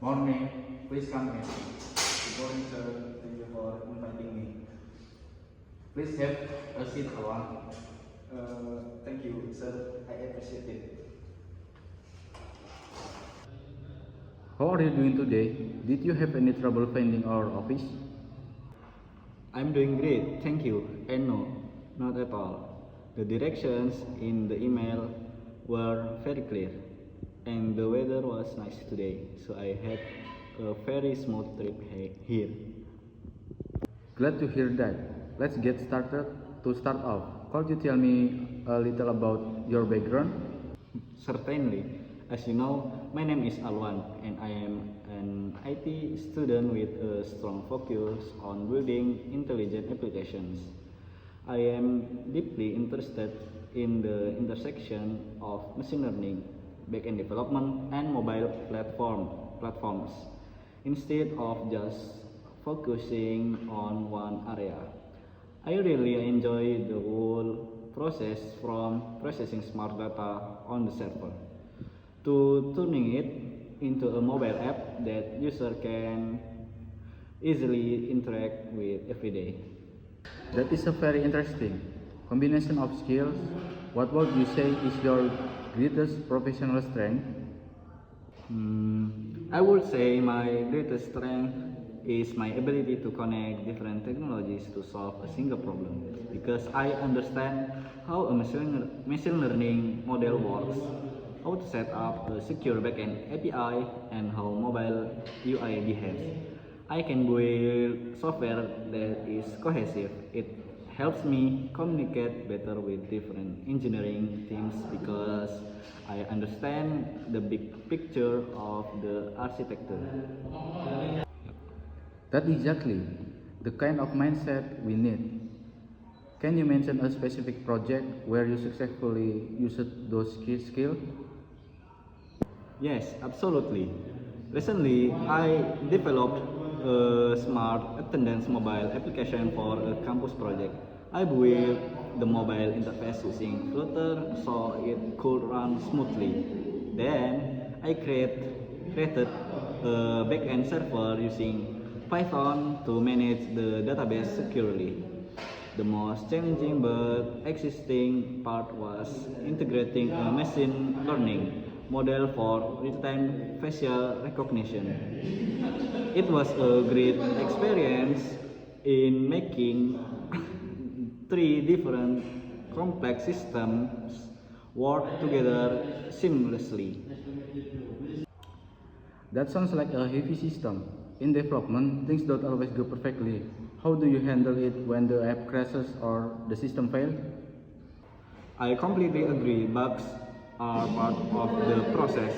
Morning, please come in. Good morning, sir. Thank you for inviting me. Please have a seat, Alwan. Thank you, sir. I appreciate it. How are you doing today? Did you have any trouble finding our office? I'm doing great, thank you. And no, not at all. The directions in the email were very clear, and the weather was nice today, so I had a very smooth trip here. Glad to hear that. Let's get started. To start off, could you tell me a little about your background? Certainly. As you know, my name is Alwan and I am an IT student with a strong focus on building intelligent applications. I am deeply interested in the intersection of machine learning, backend development, and mobile platforms instead of just focusing on one area. I really enjoy the whole process from processing smart data on the server to turning it into a mobile app that user can easily interact with every day. That is a very interesting combination of skills. What would you say is your greatest professional strength? I would say my greatest strength is my ability to connect different technologies to solve a single problem because I understand how a machine learning model works, how to set up a secure backend API, and how mobile UI behaves. I can build software that is cohesive. It helps me communicate better with different engineering teams because I understand the big picture of the architecture. That's exactly the kind of mindset we need. Can you mention a specific project where you successfully used those skills? Yes, absolutely. Recently, I developed a smart attendance mobile application for a campus project. I built the mobile interface using Flutter so it could run smoothly. Then, created a backend server using Python to manage the database securely. The most challenging but existing part was integrating a machine learning model for real-time facial recognition. It was a great experience in making three different complex systems work together seamlessly. That sounds like a heavy system. In development, things don't always go perfectly. How do you handle it when the app crashes or the system fails? I completely agree. Bugs are part of the process.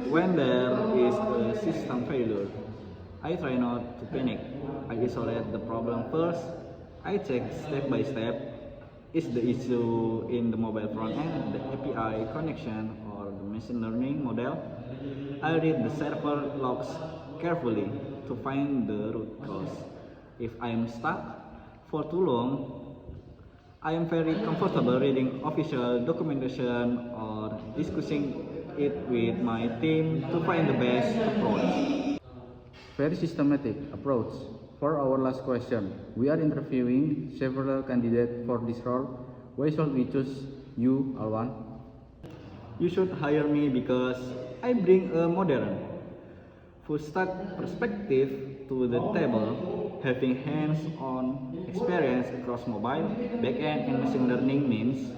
When there is a system failure, I try not to panic. I isolate the problem first. I check step by step. Is the issue in the mobile front end, the API connection, or the machine learning model? I read the server logs carefully to find the root cause. If I am stuck for too long, I am very comfortable reading official documentation or discussing it with my team to find the best approach. Very systematic approach. For our last question, we are interviewing several candidates for this role. Why should we choose you, Alwan? You should hire me because I bring a modern, full stack perspective to the table. Having hands-on experience across mobile, backend, and machine learning means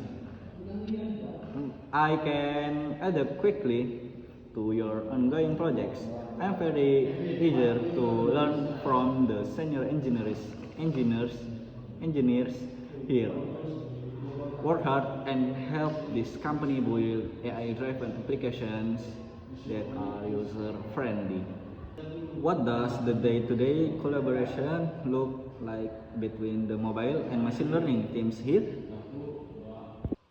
I can adapt quickly to your ongoing projects. I'm very eager to learn from the senior engineers here. Work hard and help this company build AI-driven applications that are user-friendly. What does the day-to-day collaboration look like between the mobile and machine learning teams here?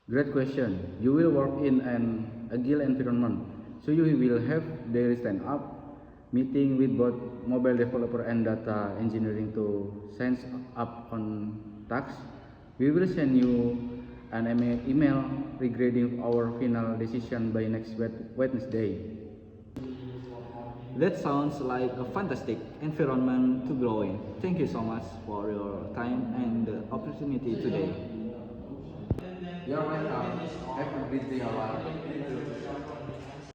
Great question. You will work in an agile environment, so you will have daily stand-up meeting with both mobile developer and data engineering to sense up on tasks. We will send you an email regarding our final decision by next Wednesday. That sounds like a fantastic environment to grow in. Thank you so much for your time and the opportunity today. You're welcome. Have a great day, Howard.